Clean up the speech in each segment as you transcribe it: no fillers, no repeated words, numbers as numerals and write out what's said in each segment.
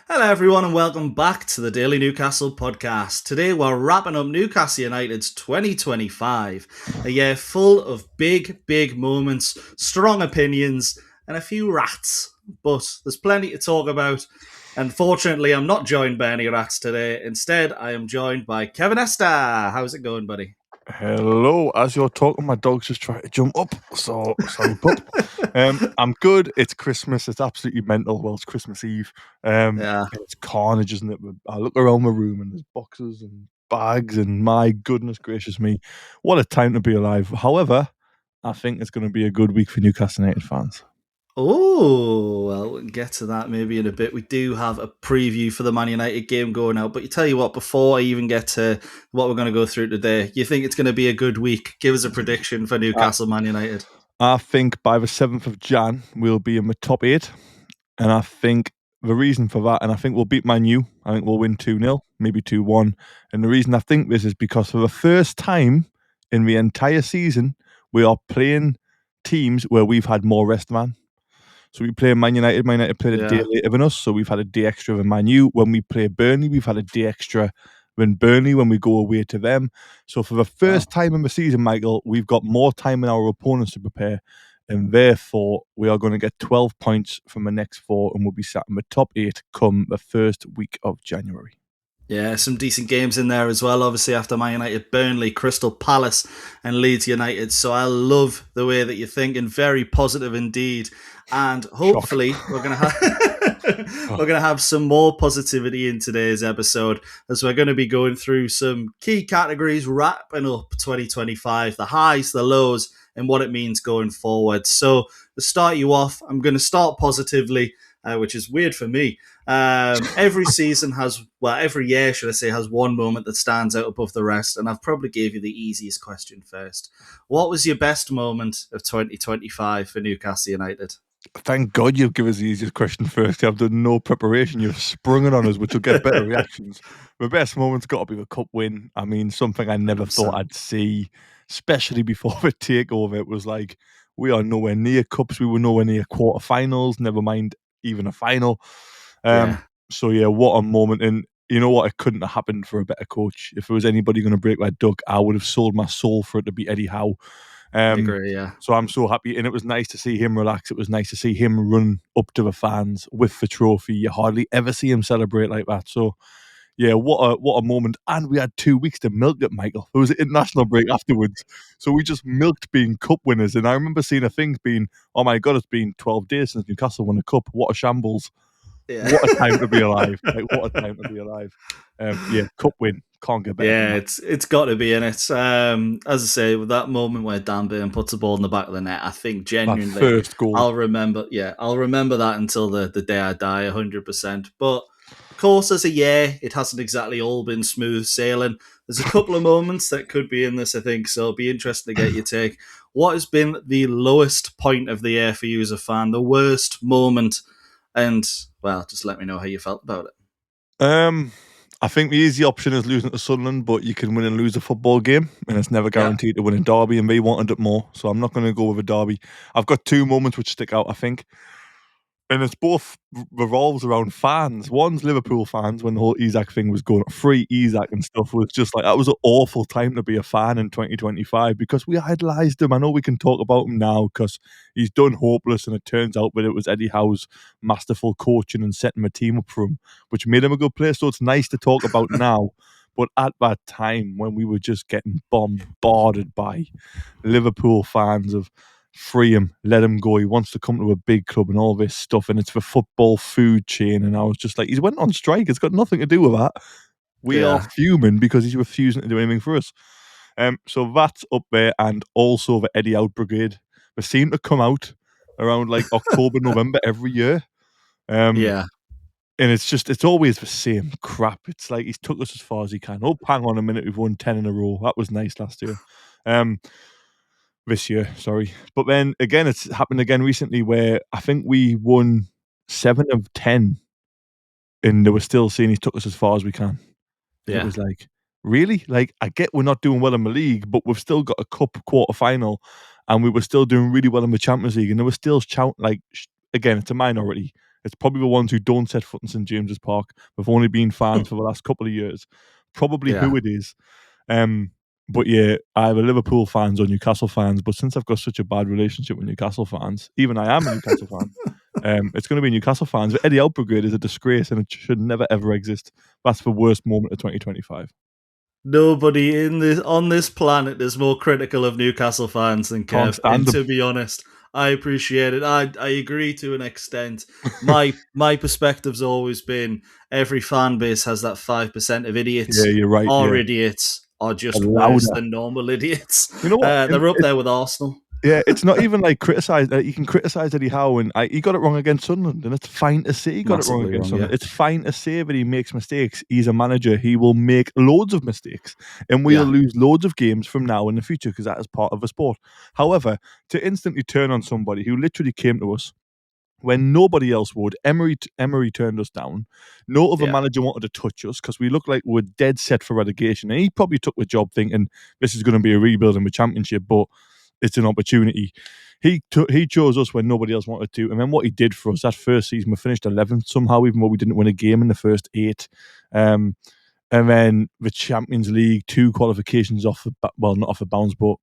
Hello, everyone, and welcome back to the Daily Newcastle podcast. Today, we're wrapping up Newcastle United's 2025, a year full of big moments, strong opinions, and a few rats. But there's plenty to talk about. Unfortunately, I'm not joined by any rats today. Instead, I am joined by Kevin Esther. How's it going, buddy? Hello, as you're talking, my dog's just trying to jump up. So sorry, pup. I'm good. It's Christmas. It's absolutely mental. Well, it's Christmas Eve. Yeah. It's carnage, isn't it? I look around my room and there's boxes and bags, and my goodness gracious me, what a time to be alive. However, I think it's going to be a good week for Newcastle United fans. Oh, well, we'll get to that maybe in a bit. We do have a preview for the Man United game going out. But you tell you what, before I even get to what we're going to go through today, you think it's going to be a good week? Give us a prediction for Newcastle Man United. I think by the 7th of Jan, we'll be in the top 8. And I think the reason for that, and I think we'll beat Man U. I think we'll win 2-0, maybe 2-1. And the reason I think this is because for the first time in the entire season, we are playing teams where we've had more rest man. So we play Man United. Man United played a day later than us, so we've had a day extra than Man U. When we play Burnley, we've had a day extra than Burnley when we go away to them. So for the first time in the season, Michael, we've got more time than our opponents to prepare. And therefore, we are going to get 12 points from the next 4, and we'll be sat in the top 8 come the first week of January. Yeah, some decent games in there as well. Obviously, after Man United, Burnley, Crystal Palace, and Leeds United. So I love the way that you're thinking. Very positive indeed. And hopefully, we're going to have some more positivity in today's episode, as we're going to be going through some key categories, wrapping up 2025, the highs, the lows, and what it means going forward. So to start you off, I'm going to start positively, which is weird for me. Every season every year, should I say, has one moment that stands out above the rest. And I've probably gave you the easiest question first. What was your best moment of 2025 for Newcastle United? Thank God you've given us the easiest question first. I've done no preparation. You've sprung it on us, which will get better reactions. The best moment's got to be the cup win. I mean, something I never 100%. thought I'd see, especially before the takeover. It was like, we are nowhere near cups. We were nowhere near quarterfinals, never mind even a final. So, yeah, what a moment. And you know what? It couldn't have happened for a better coach. If there was anybody going to break that duck, I would have sold my soul for it to be Eddie Howe. I agree, yeah. So I'm so happy, and it was nice to see him relax. It was nice to see him run up to the fans with the trophy. You hardly ever see him celebrate like that. So, yeah, what a moment. And we had 2 weeks to milk it, Michael. There was an international break afterwards. So we just milked being cup winners. And I remember seeing a thing being, oh my God, it's been 12 days since Newcastle won a cup. What a shambles. Yeah. What a time to be alive. Like, what a time to be alive. Yeah, cup win. Can't get better. Yeah, it's got to be in it. As I say, with that moment where Dan Burn puts the ball in the back of the net, I think genuinely that first goal. I'll remember that until the day I die, 100%. But of course, as a year, it hasn't exactly all been smooth sailing. There's a couple of moments that could be in this, I think, so it'll be interesting to get your take. What has been the lowest point of the year for you as a fan, the worst moment? And, well, just let me know how you felt about it. I think the easy option is losing to Sunderland, but you can win and lose a football game, and it's never guaranteed to win a derby, and they wanted it more, so I'm not going to go with a derby. I've got 2 moments which stick out, I think. And it's both revolves around fans. One's Liverpool fans when the whole Isak thing was going, free Isak and stuff, was just like, that was an awful time to be a fan in 2025 because we idolised him. I know we can talk about him now because he's done hopeless, and it turns out that it was Eddie Howe's masterful coaching and setting the team up for him, which made him a good player. So it's nice to talk about now. But at that time when we were just getting bombarded by Liverpool fans of, free him, let him go, he wants to come to a big club and all this stuff, and it's the football food chain, and I was just like, he's went on strike, it's got nothing to do with that. We are fuming because he's refusing to do anything for us. So that's up there, and also the Eddie Out Brigade. They seem to come out around like October, November every year. And it's always the same crap. It's like he's took us as far as he can. Oh, hang on a minute, we've won 10 in a row. That was nice last year. This year, sorry. But then again, it's happened again recently where I think we won 7 of 10 and they were still saying he's took us as far as we can. Yeah. It was like, really? Like, I get we're not doing well in the league, but we've still got a cup quarter final and we were still doing really well in the Champions League, and they were still shouting, like, again, it's a minority. It's probably the ones who don't set foot in St James's Park. We've only been fans for the last couple of years. Probably who it is. But yeah, either Liverpool fans or Newcastle fans. But since I've got such a bad relationship with Newcastle fans, even I am a Newcastle fan, it's going to be Newcastle fans. The Eddie Howe Brigade is a disgrace and it should never ever exist. That's the worst moment of 2025. Nobody on this planet is more critical of Newcastle fans than Kev. And to be honest, I appreciate it. I agree to an extent. My perspective's always been every fan base has that 5% of idiots. Yeah, you're right. Our idiots are just worse than normal idiots. You know what? They're up there with Arsenal. Yeah, it's not even like criticise. You can criticise Eddie Howe, and he got it wrong against Sunderland, and it's fine to say he got it wrong against Sunderland. Yeah. It's fine to say that he makes mistakes. He's a manager; he will make loads of mistakes, and we'll lose loads of games from now in the future because that is part of the sport. However, to instantly turn on somebody who literally came to us when nobody else would, Emery turned us down. No other manager wanted to touch us because we looked like we're dead set for relegation, and he probably took the job thinking this is going to be a rebuild in the Championship, but it's an opportunity. He chose us when nobody else wanted to, and then what he did for us that first season, we finished 11th somehow, even though we didn't win a game in the first 8. And then the Champions League, 2 qualifications not off the bounds, but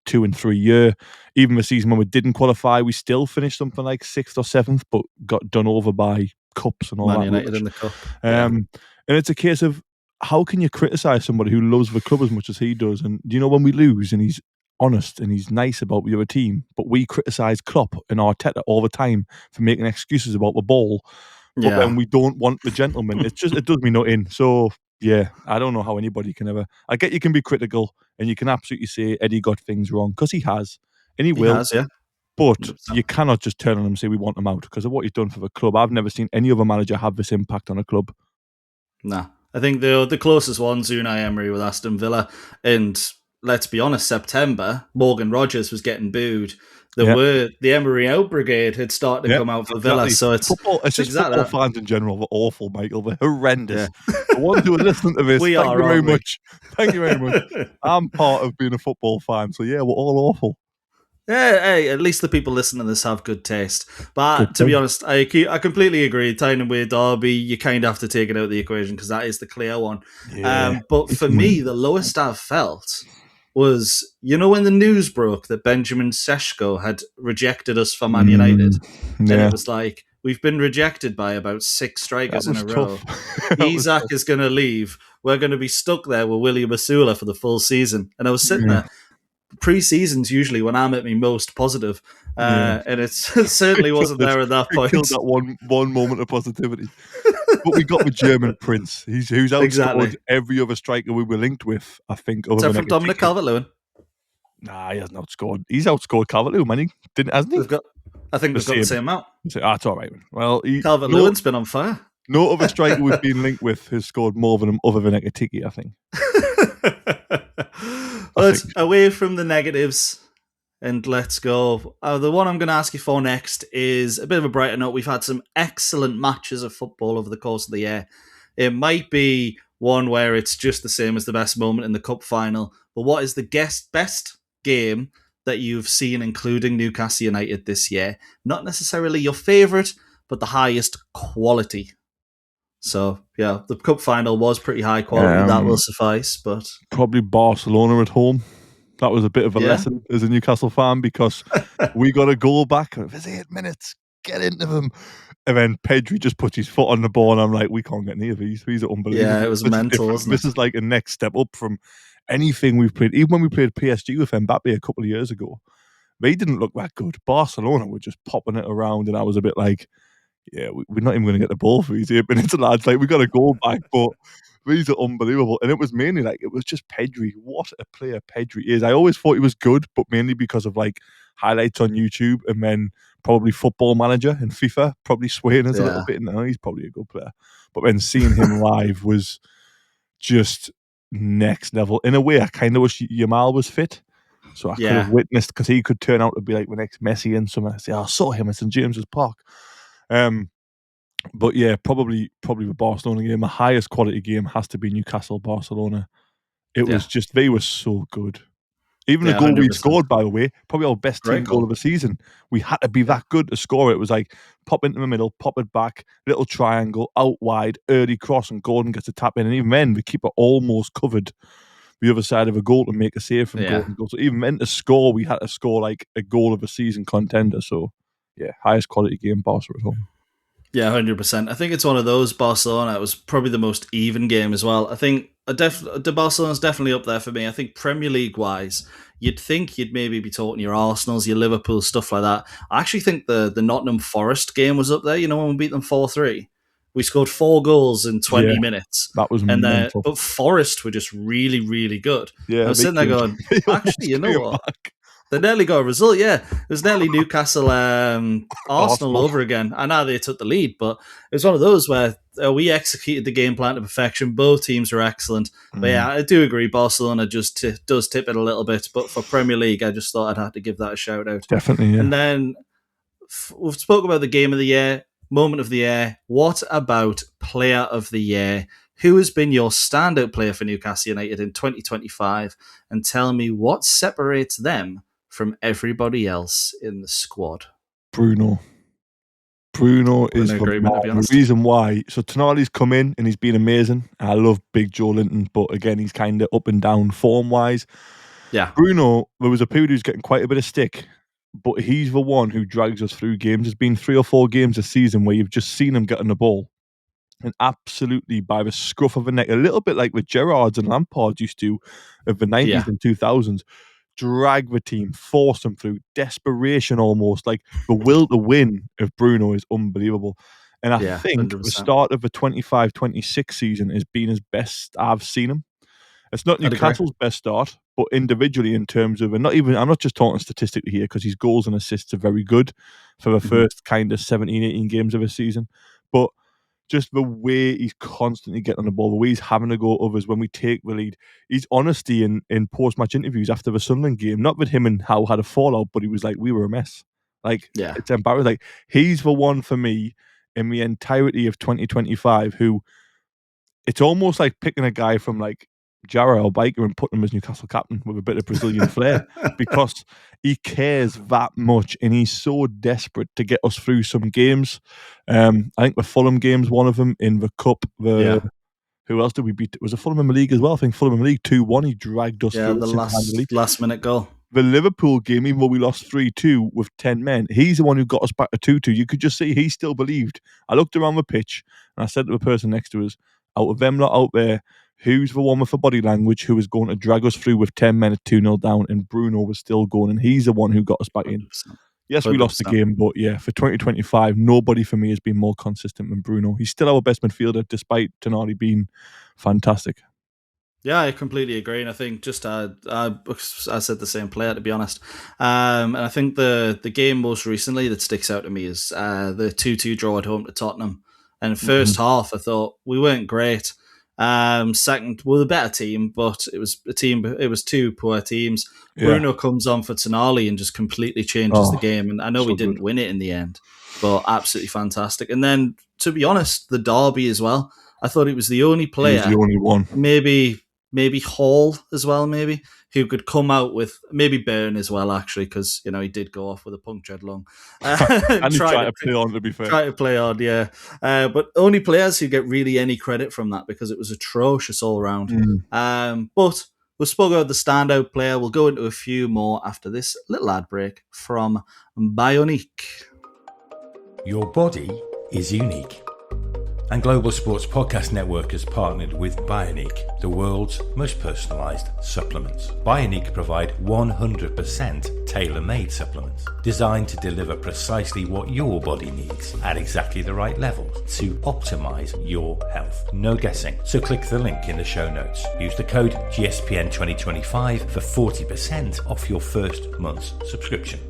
2 and 3 year. Even the season when we didn't qualify, we still finished something like 6th or 7th, but got done over by cups and all that. Man United in the cup. And it's a case of how can you criticise somebody who loves the club as much as he does? And do you know when we lose and he's honest and he's nice about the other team, but we criticise Klopp and Arteta all the time for making excuses about the ball, but then we don't want the gentleman. It does me nothing. So yeah, I don't know how anybody can ever. I get you can be critical and you can absolutely say Eddie got things wrong because he has, and he will. But you cannot just turn on him and say we want him out because of what he's done for the club. I've never seen any other manager have this impact on a club. Nah, I think the closest one's Unai Emery with Aston Villa, and let's be honest, September, Morgan Rogers was getting booed. The Emery out brigade had started to come out for Villa. So it's just football fans in general were awful, Michael. They're horrendous. The ones who are listening to this, thank you very much. Thank you very much. I'm part of being a football fan. So yeah, we're all awful. Yeah, hey, at least the people listening to this have good taste. But to be honest, I completely agree. Tyne Wear derby, you kind of have to take it out of the equation because that is the clear one. But for me, the lowest I've felt was, when the news broke that Benjamin Sesko had rejected us for Man United. And it was like, we've been rejected by about 6 strikers in a row. Isak is going to leave. We're going to be stuck there with William Asula for the full season. And I was sitting there. Pre-season's usually when I'm at my most positive, and it certainly wasn't there at that point. Killed that one moment of positivity. But we got the German Prince, who's outscored every other striker we were linked with, I think. Except from Dominic Calvert-Lewin. Nah, he hasn't outscored. He's outscored Calvert-Lewin, man. Hasn't he? I think we've got the same amount. It's all right. Well, Calvert-Lewin's been on fire. No other striker we've been linked with has scored more than him other than Ekitiki, I think. Let's away from the negatives and let's go. The one I'm going to ask you for next is a bit of a brighter note. We've had some excellent matches of football over the course of the year. It might be one where it's just the same as the best moment in the cup final, but what is the best game that you've seen, including Newcastle United this year? Not necessarily your favourite, but the highest quality. So, yeah, the cup final was pretty high quality. That will suffice. But probably Barcelona at home. That was a bit of a lesson as a Newcastle fan because we got a goal back. There's 8 minutes. Get into them. And then Pedri just puts his foot on the ball, and I'm like, we can't get any of these. These are unbelievable. Yeah, it was mental, wasn't it? This is like a next step up from anything we've played. Even when we played PSG with Mbappe a couple of years ago, they didn't look that good. Barcelona were just popping it around, and I was a bit like, yeah, we're not even going to get the ball for these 8 minutes, lads. Like, we got a goal back, but these are unbelievable. And it was mainly like, it was just Pedri. What a player Pedri is. I always thought he was good, but mainly because of like highlights on YouTube and then probably Football Manager and FIFA probably swaying us a little bit. No, he's probably a good player. But then seeing him live was just next level. In a way, I kind of wish Yamal was fit. So I could have witnessed, because he could turn out to be like the next Messi and someone. I say, I saw him at St James's Park. But yeah, probably the Barcelona game. The highest quality game has to be Newcastle Barcelona. It was just, they were so good. Even the Yeah, goal we 100%. scored, by the way, probably our best Great team goal goal. of the season. We had to be that good to score it. It was like pop into the middle, pop it back, little triangle, out wide, early cross, and Gordon gets a tap in. And even then, we keep it almost covered the other side of a goal to make a save from Yeah. Gordon goal. So even then to score, we had to score like a goal of a season contender. So yeah, highest quality game Barca at home. Yeah, 100%. I think it's one of those. Barcelona, it was probably the most even game as well. I think the Barcelona's definitely up there for me. I think Premier League wise, you'd think you'd maybe be talking your Arsenals, your Liverpool, stuff like that. I actually think the Nottingham Forest game was up there. You know, when we beat them 4-3, we scored 4 goals in 20 Yeah, minutes. that was And mental. but Forest were just really, really good. Yeah, I was sitting there going, actually, you know what? Back. They nearly got a result, yeah. It was nearly Newcastle Arsenal over again. I know they took the lead, but it was one of those where we executed the game plan to perfection. Both teams were excellent. But yeah, I do agree, Barcelona just does tip it a little bit. But for Premier League, I just thought I'd have to give that a shout out. Definitely, yeah. And then we've spoken about the game of the year, moment of the year. What about player of the year? Who has been your standout player for Newcastle United in 2025? And tell me what separates them from everybody else in the squad. Bruno is the reason why. So Tonali's come in and he's been amazing. I love Big Joe Linton, but again, he's kind of up and down form-wise. Yeah. Bruno, there was a period who's getting quite a bit of stick, but he's the one who drags us through games. There's been 3 or 4 games this season where you've just seen him getting the ball and absolutely by the scruff of a neck, a little bit like what Gerrards and Lampard used to of the 90s and 2000s, drag the team, force them through, desperation almost. Like the will to win of Bruno is unbelievable. And I think 100%. the start of the 25-26 season has been his best I've seen him. It's not Newcastle's best start, but individually in terms of, and I'm not just talking statistically here because his goals and assists are very good for the first kind of 17, 18 games of a season. But just the way he's constantly getting on the ball, the way he's having to go others when we take the lead. His honesty in post-match interviews after the Sunderland game, not that him and Howe had a fallout, but he was like, we were a mess. Like, it's embarrassing. Like, he's the one for me in the entirety of 2025 who, it's almost like picking a guy from like Jara or Biker and putting him as Newcastle captain with a bit of Brazilian flair because he cares that much and he's so desperate to get us through some games. I think the Fulham game's one of them in the Cup. Who else did we beat? Was it Fulham in the league as well? I think Fulham in the league 2-1. He dragged us through the last minute goal. The Liverpool game, even though we lost 3-2 with 10 men, he's the one who got us back to 2-2. You could just see he still believed. I looked around the pitch and I said to the person next to us, out of them lot out there, who's the one with the body language who was going to drag us through with 10 men at 2-0 down, and Bruno was still going, and he's the one who got us back 100%. In. Yes, we lost the game, but yeah, for 2025, nobody for me has been more consistent than Bruno. He's still our best midfielder, despite Tonali being fantastic. Yeah, I completely agree, and I think just I said the same player, to be honest. And I think the game most recently that sticks out to me is the 2-2 draw at home to Tottenham. And first half, I thought we weren't great. Second, we're the better team, but it was 2 poor teams. Yeah. Bruno comes on for Tonali and just completely changes the game. And I know we didn't win it in the end, but absolutely fantastic. And then, to be honest, the derby as well. I thought he was the only player. He was the only one. Maybe Hall as well, who could come out with, maybe Byrne as well, actually, because, he did go off with a punctured lung. And he tried to play on, to be fair. Try to play on, yeah. But only players who get really any credit from that because it was atrocious all around. But we'll spoke about the standout player. We'll go into a few more after this little ad break from Bionique. Your body is unique. And Global Sports Podcast Network has partnered with Bionique, the world's most personalised supplements. Bionique provide 100% tailor-made supplements designed to deliver precisely what your body needs at exactly the right levels to optimise your health. No guessing. So click the link in the show notes. Use the code GSPN2025 for 40% off your first month's subscription.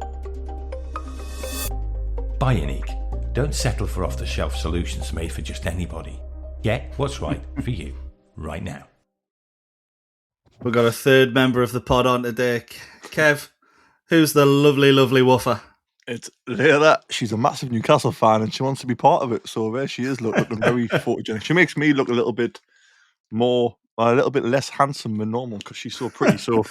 Bionique. Don't settle for off-the-shelf solutions made for just anybody. Get what's right for you right now. We've got a third member of the pod on today. Kev, who's the lovely, lovely woofer? It's Leila. She's a massive Newcastle fan and she wants to be part of it. So there she is, looking very photogenic. She makes me look a little bit less handsome than normal because she's so pretty. So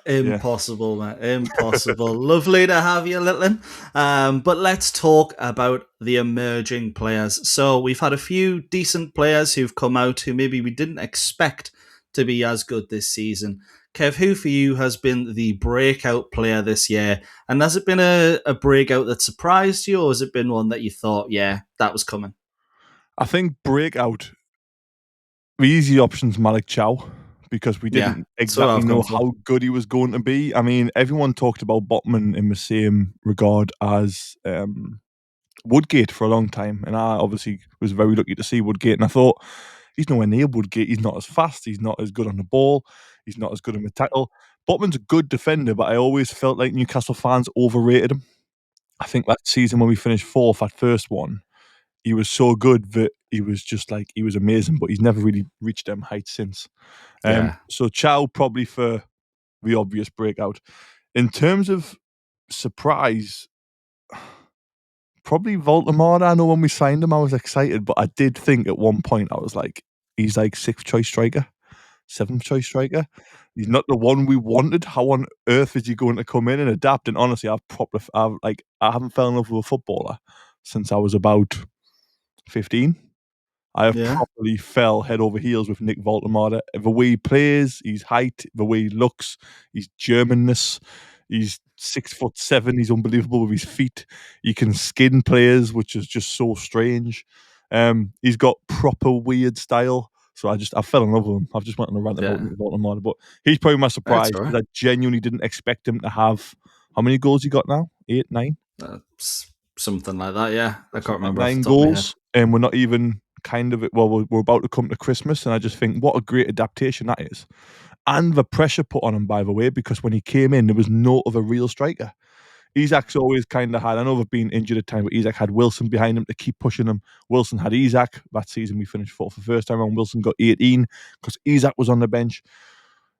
Impossible, man. Impossible. Lovely to have you, Litlin. But let's talk about the emerging players. So we've had a few decent players who've come out who maybe we didn't expect to be as good this season. Kev, who for you has been the breakout player this year? And has it been a breakout that surprised you, or has it been one that you thought, yeah, that was coming? I think breakout, the easy option's Malik Chow, because we didn't exactly know how good he was going to be. I mean, everyone talked about Botman in the same regard as Woodgate for a long time, and I obviously was very lucky to see Woodgate, and I thought, he's nowhere near Woodgate. He's not as fast. He's not as good on the ball. He's not as good on the tackle. Botman's a good defender, but I always felt like Newcastle fans overrated him. I think that season when we finished fourth at first one, he was so good that he was just like, he was amazing, but he's never really reached them heights since. So Chow probably for the obvious breakout. In terms of surprise, probably Valtomar. I know when we signed him, I was excited, but I did think at one point, I was like, he's like 6th choice striker, 7th choice striker. He's not the one we wanted. How on earth is he going to come in and adapt? And honestly, I haven't fell in love with a footballer since I was about 15. I have properly fell head over heels with Nick Valtomar. The way he plays, his height, the way he looks, his Germanness. He's 6'7". He's unbelievable with his feet. He can skin players, which is just so strange. He's got proper weird style. So I fell in love with him. I've just went on a rant about Valtomar, but he's probably my surprise because I genuinely didn't expect him to have. How many goals he got now? 8, 9? Something like that. Yeah, I can't remember. 9 goals, and we're not even kind of it. Well, we're about to come to Christmas, and I just think what a great adaptation that is. And the pressure put on him, by the way, because when he came in, there was no other real striker. Ezek's always kind of had, I know they've been injured at times, but Ezek had Wilson behind him to keep pushing him. Wilson had Ezek. That season we finished 4th for the first time around. Wilson got 18 because Ezek was on the bench.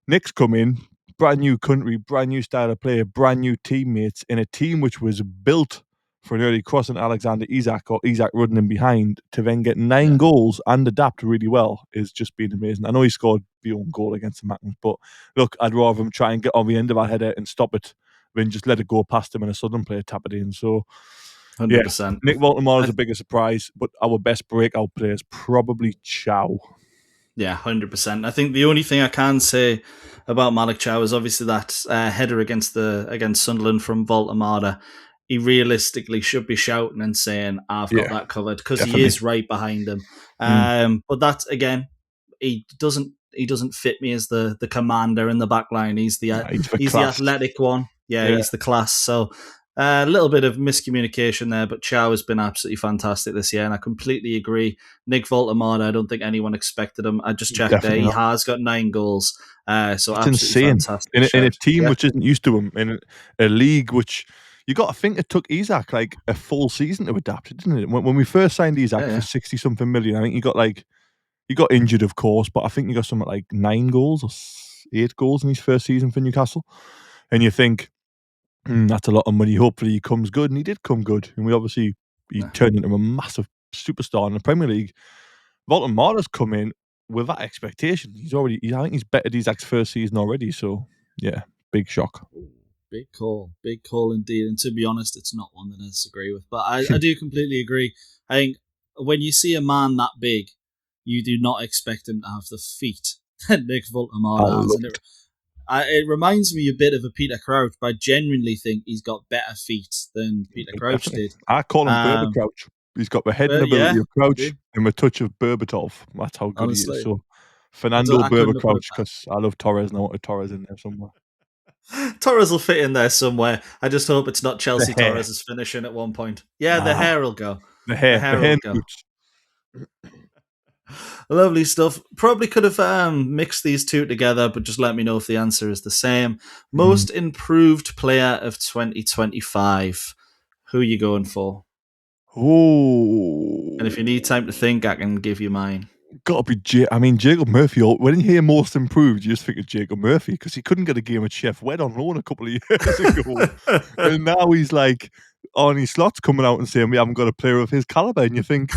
Nick's come in, brand new country, brand new style of play, brand new teammates in a team which was built for an early cross and Alexander Isak or Ezek running in behind to then get 9 goals and adapt really well is just been amazing. I know he scored the own goal against the Mackens, but look, I'd rather him try and get on the end of our header and stop it than just let it go past him and a Southern player tap it in. So, 100%. Nick Valtomar is a bigger surprise, but our best breakout player is probably Chow. Yeah, 100%. I think the only thing I can say about Malik Chow is obviously that header against Sunderland from Valtomar. He realistically should be shouting and saying, I've got that covered, because he is right behind him. But that, again, he doesn't fit me as the commander in the back line. He's the athletic one. He's the class. So a little bit of miscommunication there, but Chow has been absolutely fantastic this year, and I completely agree. Nick Valtomar, I don't think anyone expected him. I just checked there. He has got 9 goals. So that's absolutely insane. Fantastic. In a team which isn't used to him, in a league which... You got to think it took Ezek like a full season to adapt, didn't it? When we first signed Ezek for 60-something million, I think he got injured, of course, but I think he got something like 9 goals or 8 goals in his first season for Newcastle. And you think, that's a lot of money. Hopefully he comes good, and he did come good. And he turned into a massive superstar in the Premier League. Valtomar has come in with that expectation. I think he's bettered Ezek's first season already. So yeah, big shock. Big call indeed. And to be honest, it's not one that I disagree with. But I do completely agree. I think when you see a man that big, you do not expect him to have the feet that Nick Valtomar has. And it reminds me a bit of a Peter Crouch, but I genuinely think he's got better feet than Peter Crouch did. I call him Berber Crouch. He's got the head and ability of Crouch and the touch of Berbatov. That's how good he is. So Fernando Berber Crouch, because I love Torres and I want Torres in there somewhere. Torres will fit in there somewhere. I just hope it's not Chelsea Torres' finishing at one point. The hair will go. The hair will go. Lovely stuff. Probably could have mixed these two together, but just let me know if the answer is the same. Most improved player of 2025. Who are you going for? Oh. And if you need time to think, I can give you mine. Got to be Jacob Murphy. When you hear most improved, you just think of Jacob Murphy because he couldn't get a game at Chef Wed on loan a couple of years ago. And now he's like, Arnie Slot's coming out and saying we haven't got a player of his caliber. And you think,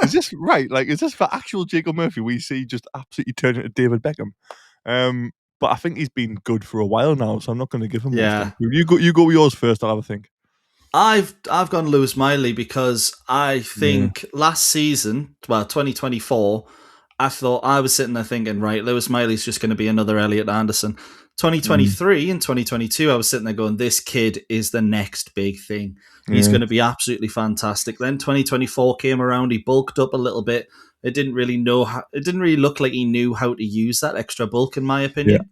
is this right? Like, is this for actual Jacob Murphy we see just absolutely turn into David Beckham? but I think he's been good for a while now, so I'm not going to give him Yeah. most improved. You go with yours first. I'll have a think. I've gone Lewis Miley because I think last season, 2024, I thought I was sitting there thinking, right, Lewis Miley's just going to be another Elliot Anderson. 2023 and 2022, I was sitting there going, this kid is the next big thing. He's going to be absolutely fantastic. Then 2024 came around, he bulked up a little bit. It didn't really look like he knew how to use that extra bulk, in my opinion.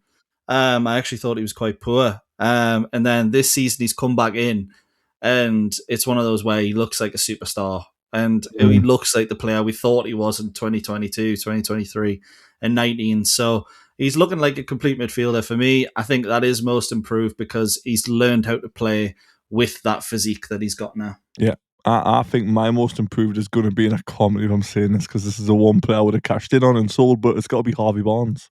I actually thought he was quite poor. And then this season, he's come back in. And it's one of those where he looks like a superstar. And he looks like the player we thought he was in 2022, 2023, and 19. So he's looking like a complete midfielder for me. I think that is most improved because he's learned how to play with that physique that he's got now. Yeah. I think my most improved is going to be, and I can't believe I'm saying this because this is the one player I would have cashed in on and sold, but it's got to be Harvey Barnes.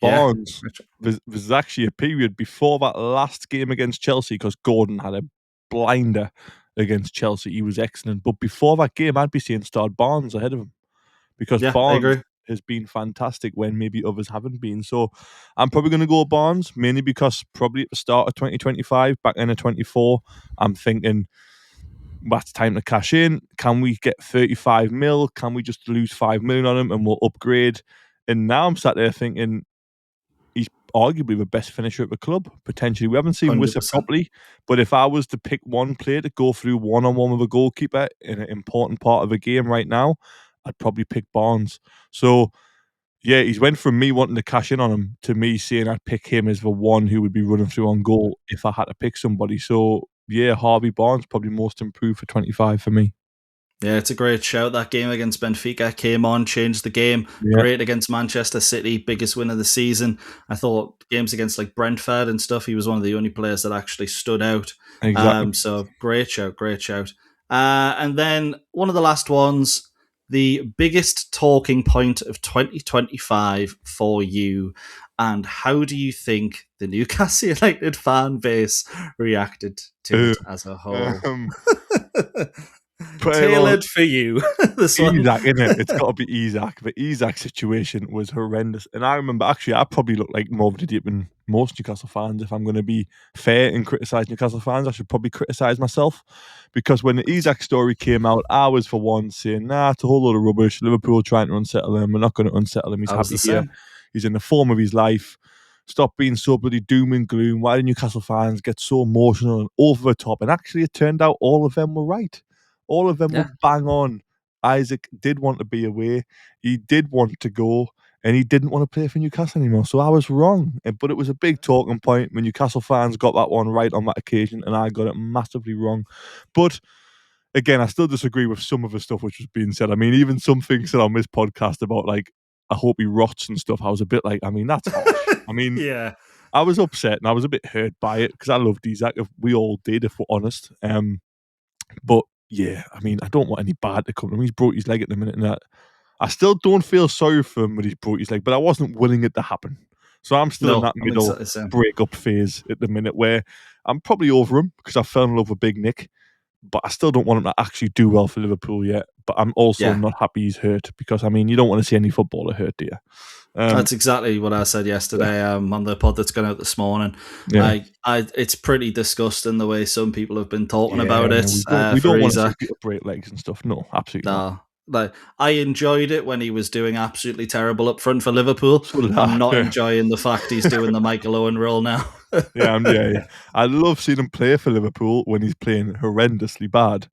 Barnes, there's actually a period before that last game against Chelsea because Gordon had a blinder against Chelsea. He was excellent. But before that game, I'd be saying start Barnes ahead of him because Barnes has been fantastic when maybe others haven't been. So I'm probably going to go Barnes, mainly because probably at the start of 2025, back end of 24, I'm thinking that's time to cash in. Can we get 35 mil? Can we just lose 5 million on him and we'll upgrade? And now I'm sat there thinking, he's arguably the best finisher at the club, potentially. We haven't seen Wissa properly, but if I was to pick one player to go through one-on-one with a goalkeeper in an important part of a game right now, I'd probably pick Barnes. So, yeah, he's went from me wanting to cash in on him to me saying I'd pick him as the one who would be running through on goal if I had to pick somebody. So, yeah, Harvey Barnes probably most improved for 25 for me. Yeah, it's a great shout. That game against Benfica came on, changed the game. Yeah. Great against Manchester City, biggest win of the season. I thought games against like Brentford and stuff, he was one of the only players that actually stood out. Exactly. So great shout. And then one of the last ones, the biggest talking point of 2025 for you. And how do you think the Newcastle United fan base reacted to it as a whole? Tailored for you. This one. Isak, innit? It's got to be Isak. The Isak situation was horrendous. And I remember, actually, I probably look like more of an idiot than most Newcastle fans. If I'm going to be fair and criticise Newcastle fans, I should probably criticise myself. Because when the Isak story came out, I was, for one, saying, it's a whole load of rubbish. Liverpool trying to unsettle him. We're not going to unsettle him. He's happy here. He's in the form of his life. Stop being so bloody doom and gloom. Why do Newcastle fans get so emotional and over the top? And actually, it turned out all of them were right. All of them were bang on. Isak did want to be away. He did want to go. And he didn't want to play for Newcastle anymore. So I was wrong. But it was a big talking point when Newcastle fans got that one right on that occasion. And I got it massively wrong. But again, I still disagree with some of the stuff which was being said. I mean, even some things said on this podcast about, like, I hope he rots and stuff. I was a bit like, I mean, that's harsh. I mean, yeah. I was upset and I was a bit hurt by it because I loved Isak. We all did, if we're honest. But yeah, I mean, I don't want any bad to come to him. He's broke his leg at the minute, and that I still don't feel sorry for him when he's broke his leg, but I wasn't willing it to happen. So I'm still in that middle break-up phase at the minute where I'm probably over him because I fell in love with Big Nick, but I still don't want him to actually do well for Liverpool yet. But I'm also not happy he's hurt because, I mean, you don't want to see any footballer hurt, do you? That's exactly what I said yesterday on the pod that's gone out this morning. Yeah. It's pretty disgusting the way some people have been talking about it. We don't want to see people break legs and stuff. No, absolutely not. Like, I enjoyed it when he was doing absolutely terrible up front for Liverpool. I'm not enjoying the fact he's doing the Michael Owen role now. Yeah. I love seeing him play for Liverpool when he's playing horrendously bad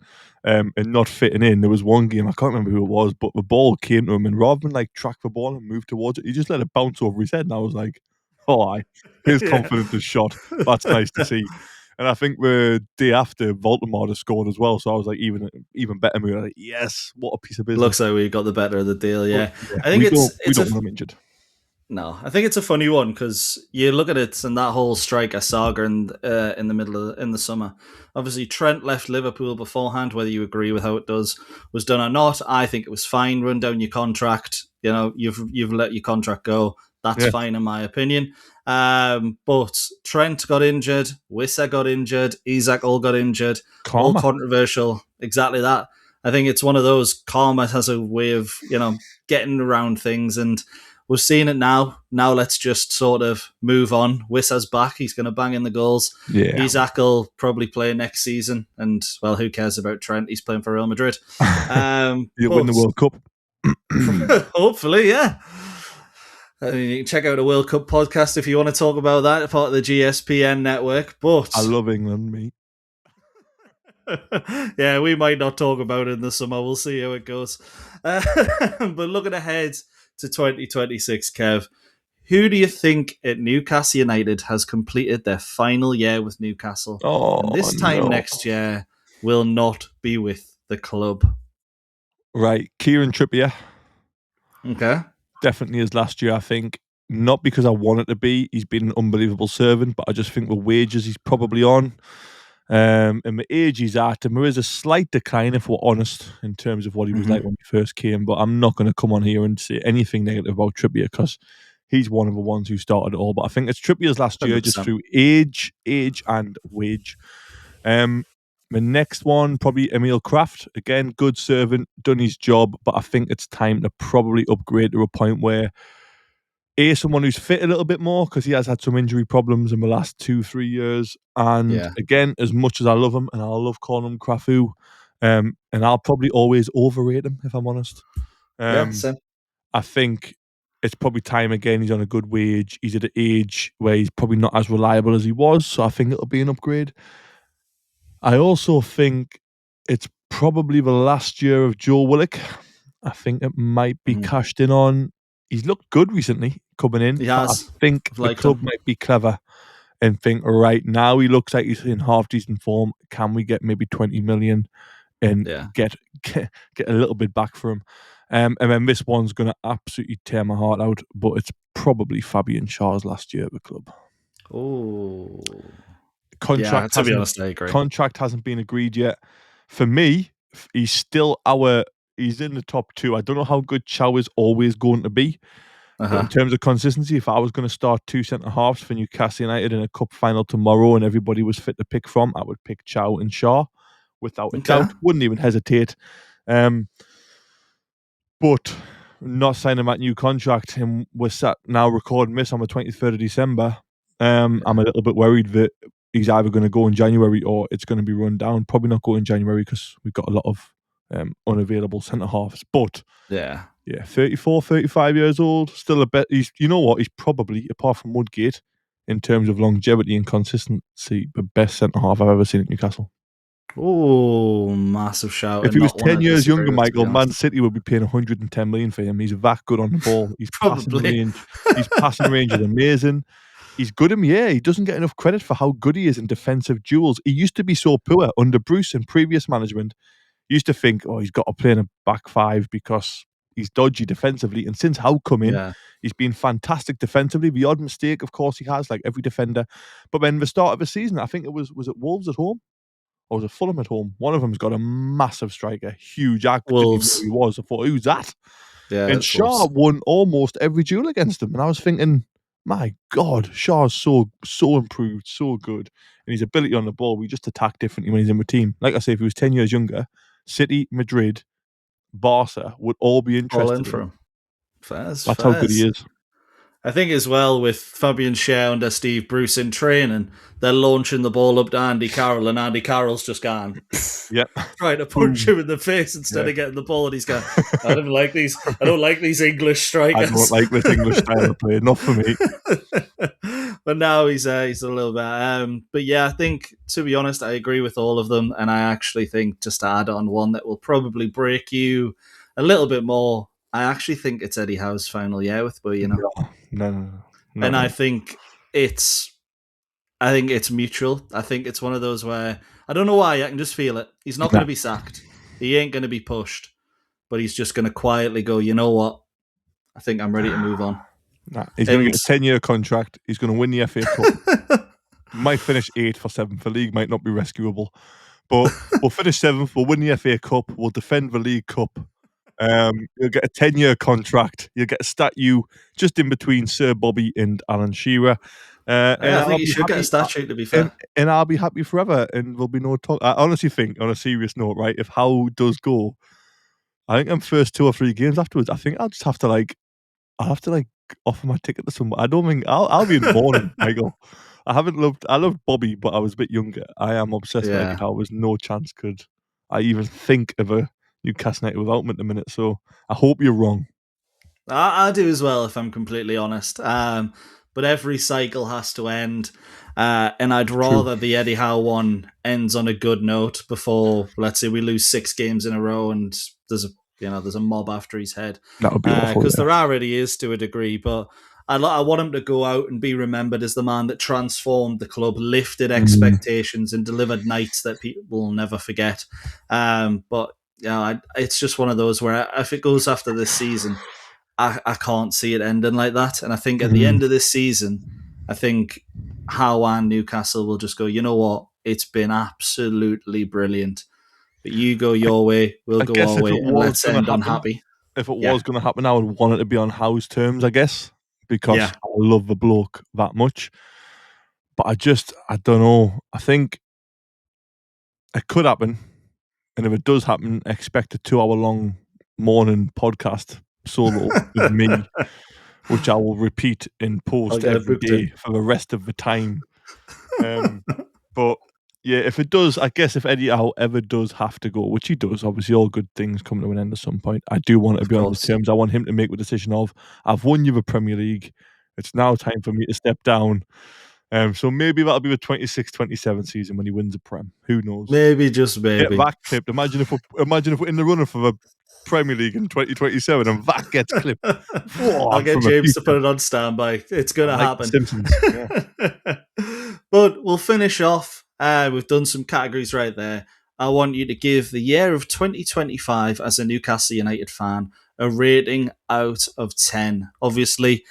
and not fitting in. There was one game, I can't remember who it was, but the ball came to him and rather than like track the ball and move towards it, he just let it bounce over his head. And I was like, his confidence is shot. That's nice to see. And I think the day after, Valtomar has scored as well. So I was like, even better mood. Like, yes, what a piece of business. Looks like we got the better of the deal, yeah. I think we don't want him injured. No, I think it's a funny one because you look at it and that whole striker saga in the summer. Obviously, Trent left Liverpool beforehand. Whether you agree with how it was done or not, I think it was fine. Run down your contract. You know, you've let your contract go. That's fine in my opinion. But Trent got injured, Wissa got injured, Ezek all got injured. All controversial. Exactly that. I think it's one of those. Karma has a way of getting around things and. we've seen it now. Now let's just sort of move on. Wissa's back. He's going to bang in the goals. Yeah. Ezek will probably play next season. And, well, who cares about Trent? He's playing for Real Madrid. He'll win the World Cup. Hopefully, yeah. I mean, you can check out a World Cup podcast if you want to talk about that, part of the GSPN network. But I love England, mate. yeah, we might not talk about it in the summer. We'll see how it goes. But looking ahead to 2026, Kev, who do you think at Newcastle United has completed their final year with Newcastle? And this time next year will not be with the club. Right, Kieran Trippier. Okay. Definitely his last year, I think. Not because I want it to be. He's been an unbelievable servant, but I just think the wages he's probably on and the age he's at, and there is a slight decline, if we're honest, in terms of what he was like when he first came. But I'm not going to come on here and say anything negative about Trippier because he's one of the ones who started it all. But I think it's Trippier's last year 100%. just through age and wage. The next one, probably Emil Kraft. Again, good servant, done his job, but I think it's time to probably upgrade to a point where someone who's fit a little bit more, because he has had some injury problems in the last 2-3 years. And again, as much as I love him, and I love calling him Krafu, and I'll probably always overrate him, if I'm honest. Same. I think it's probably time again. He's on a good wage. He's at an age where he's probably not as reliable as he was, so I think it'll be an upgrade. I also think it's probably the last year of Joe Willock. I think it might be cashed in on. He's looked good recently coming in. He has. I think the club might be clever and think, right, now he looks like he's in half decent form. Can we get maybe 20 million and get a little bit back for him? And then this one's going to absolutely tear my heart out, but it's probably Fabian Schär's last year at the club. Oh. Contract, to be honest, I agree. Contract hasn't been agreed yet. For me, he's still he's in the top 2. I don't know how good Chow is always going to be. But in terms of consistency, if I was going to start 2 centre-halves for Newcastle United in a cup final tomorrow and everybody was fit to pick from, I would pick Chow and Schär without a doubt. Wouldn't even hesitate. But not signing that new contract, and we're sat now recording this on the 23rd of December. I'm a little bit worried that he's either going to go in January or it's going to be run down. Probably not go in January because we've got a lot of unavailable centre-halves. But 34, 35 years old, still a bit. He's probably, apart from Woodgate, in terms of longevity and consistency, the best centre-half I've ever seen at Newcastle. Oh, massive shout. If he was 10 years younger, Michael, Man City would be paying 110 million for him. He's that good on the ball. He's passing range. His passing range is amazing. He's good in the air. He doesn't get enough credit for how good he is in defensive duels. He used to be so poor under Bruce and previous management. You used to think, he's got to play in a back five because he's dodgy defensively. And since Howe come in, he's been fantastic defensively. The odd mistake, of course, he has, like every defender. But then the start of the season, I think it was it Wolves at home? Or was it Fulham at home? One of them's got a massive striker, huge. I didn't know who he was. I thought, who's that? Yeah, and Schär won almost every duel against him. And I was thinking, my God, Schär's so improved, so good. And his ability on the ball, we just attack differently when he's in the team. Like I say, if he was 10 years younger, City, Madrid, Barca would all be interested all in for him. That's how good he is. I think as well with Fabian Schär under Steve Bruce in training, they're launching the ball up to Andy Carroll, and Andy Carroll's just gone, trying to punch him in the face instead of getting the ball, and he's going, I don't like these English strikers. I don't like this English style of play, not for me. But now he's a little bit. But yeah, I think, to be honest, I agree with all of them, and I actually think, just to add on one that will probably break you a little bit more, I actually think it's Eddie Howe's final year with Bury. No. And I think it's mutual. I think it's one of those where, I don't know why, I can just feel it. He's not going to be sacked. He ain't going to be pushed. But he's just going to quietly go, you know what? I think I'm ready to move on. He's going to get a 10-year contract. He's going to win the FA Cup. Might finish 8th or 7th. The league might not be rescuable. But we'll finish 7th. We'll win the FA Cup. We'll defend the League Cup. You'll get a 10-year contract. You'll get a statue just in between Sir Bobby and Alan Shearer. I think you should get a statue, to be fair. And I'll be happy forever, and there'll be no talk. I honestly think, on a serious note, right, if Howe does go, I think them first 2 or 3 games afterwards, I think I'll just have to, I'll have to like offer my ticket to someone. I don't think I'll be in mourning, Michael. I loved Bobby, but I was a bit younger. I am obsessed with Eddie Yeah. Howe. There's no chance could I even think of a Newcastle United without him at the minute. So I hope you're wrong. I do as well, if I'm completely honest. But every cycle has to end. And I'd rather the Eddie Howe one ends on a good note before, let's say, we lose 6 games in a row and there's a mob after his head. That would be awful. Because there already is to a degree, but I want him to go out and be remembered as the man that transformed the club, lifted expectations, and delivered nights that people will never forget. But it's just one of those where if it goes after this season, I can't see it ending like that. And I think at the end of this season, I think Howe and Newcastle will just go, you know what? It's been absolutely brilliant. But you go your way, we'll go our way, and let's end unhappy. If it was going to happen, I would want it to be on Howe's terms, I guess, because I love the bloke that much. But I don't know. I think it could happen. And if it does happen, expect a 2-hour-long morning podcast solo with me, which I will repeat in post every day for the rest of the time. But yeah, if it does, I guess if Eddie Howe ever does have to go, which he does, obviously all good things come to an end at some point. I do want it to be on his terms. I want him to make the decision of, I've won you the Premier League. It's now time for me to step down. So maybe that'll be the 26-27 season when he wins a Prem. Who knows? Maybe, just maybe. Get that clipped. Imagine if we're in the runner for the Premier League in 2027 and that gets clipped. I'll get James to put it on standby. It's going to happen. Simpsons. Yeah. But we'll finish off. We've done some categories right there. I want you to give the year of 2025 as a Newcastle United fan a rating out of 10. Obviously,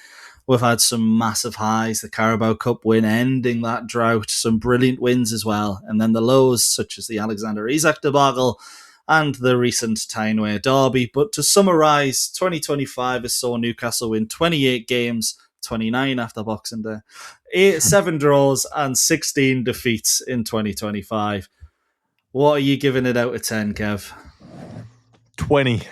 we've had some massive highs, the Carabao Cup win ending that drought, some brilliant wins as well, and then the lows such as the Alexander Isak debacle and the recent Tyne Wear derby. But to summarise, 2025 has saw Newcastle win 28 games, 29 after Boxing Day, 7 draws and 16 defeats in 2025. What are you giving it out of 10, Kev? 20.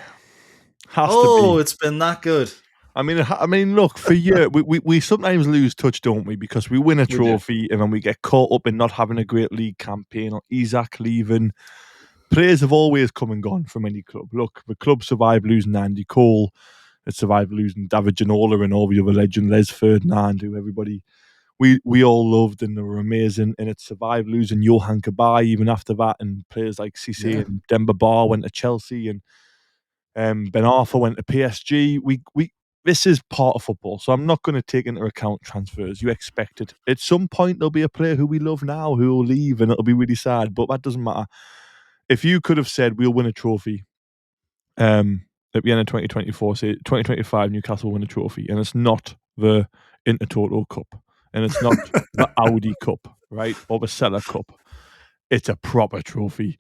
Has to be. It's been that good. I mean, look, for you, we sometimes lose touch, don't we? Because we win a trophy and then we get caught up in not having a great league campaign, or Isak leaving. Players have always come and gone from any club. Look, the club survived losing Andy Cole. It survived losing David Ginola and all the other legend, Les Ferdinand, who everybody we all loved and they were amazing. And it survived losing Johan Kabay even after that, and players like Cissé and Demba Ba went to Chelsea, and Ben Arthur went to PSG. This is part of football, so I'm not going to take into account transfers. You expect it. At some point, there'll be a player who we love now who will leave, and it'll be really sad, but that doesn't matter. If you could have said, we'll win a trophy at the end of 2024, say 2025, Newcastle will win a trophy, and it's not the Intertoto Cup, and it's not the Audi Cup, right, or the Seller Cup. It's a proper trophy,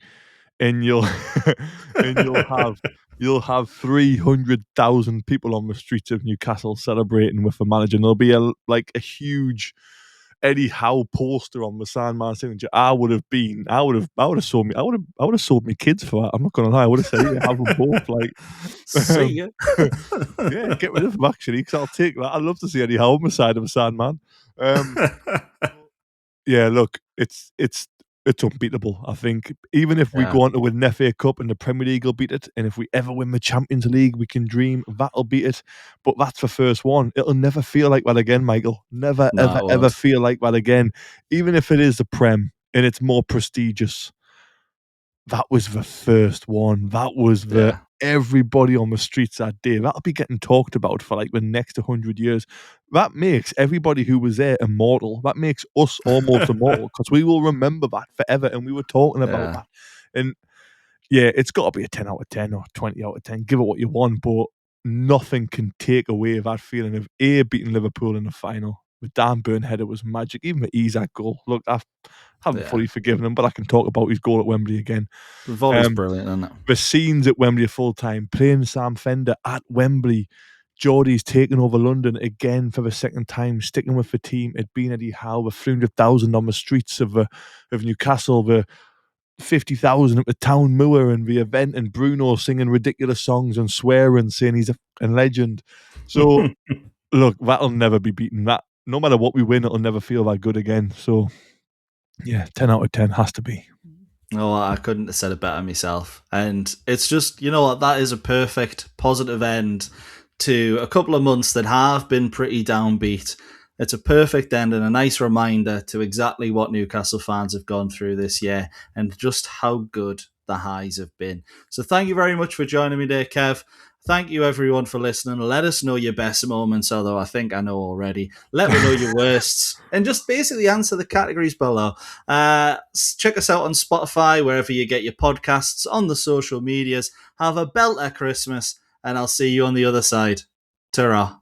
and you'll have 300,000 people on the streets of Newcastle celebrating with the manager. And there'll be a huge Eddie Howe poster on the Sandman signature. I would have sold me kids for that. I'm not gonna lie. I would have said, yeah, have them both. Yeah, get rid of them actually, because I'll take that. I'd love to see Eddie Howe on the side of the Sandman. Yeah, look, it's unbeatable. I think even if we go on to win the FA Cup and the Premier League will beat it, and if we ever win the Champions League, we can dream that'll beat it. But that's the first one. It'll never feel like that again, Michael. Never, ever feel like that again. Even if it is the Prem and it's more prestigious, that was the first one. That was everybody on the streets that day. That'll be getting talked about for like the next 100 years. That makes everybody who was there immortal. That makes us almost immortal, because we will remember that forever. And we were talking about that. And yeah, it's got to be a 10 out of 10 or 20 out of 10. Give it what you want, but nothing can take away that feeling of beating Liverpool in the final. The Dan Burn header was magic. Even the Isak goal. Look, I haven't fully forgiven him, but I can talk about his goal at Wembley again. The volley's brilliant, isn't it? The scenes at Wembley are full time. Playing Sam Fender at Wembley. Geordie's taking over London again for the second time, sticking with the team. It'd been Eddie Howe, the 300,000 on the streets of Newcastle, the 50,000 up at Tyne Wear and the event, and Bruno singing ridiculous songs and swearing, saying he's a fucking legend. So, look, that'll never be beaten. That, no matter what we win, it'll never feel that good again. So, yeah, 10 out of 10 has to be. Oh, I couldn't have said it better myself. And it's just, you know what, that is a perfect positive end to a couple of months that have been pretty downbeat. It's a perfect end and a nice reminder to exactly what Newcastle fans have gone through this year and just how good the highs have been. So thank you very much for joining me there, Kev. Thank you, everyone, for listening. Let us know your best moments, although I think I know already. Let me know your worsts. And just basically answer the categories below. Check us out on Spotify, wherever you get your podcasts, on the social medias. Have a belter Christmas, and I'll see you on the other side. Ta-ra.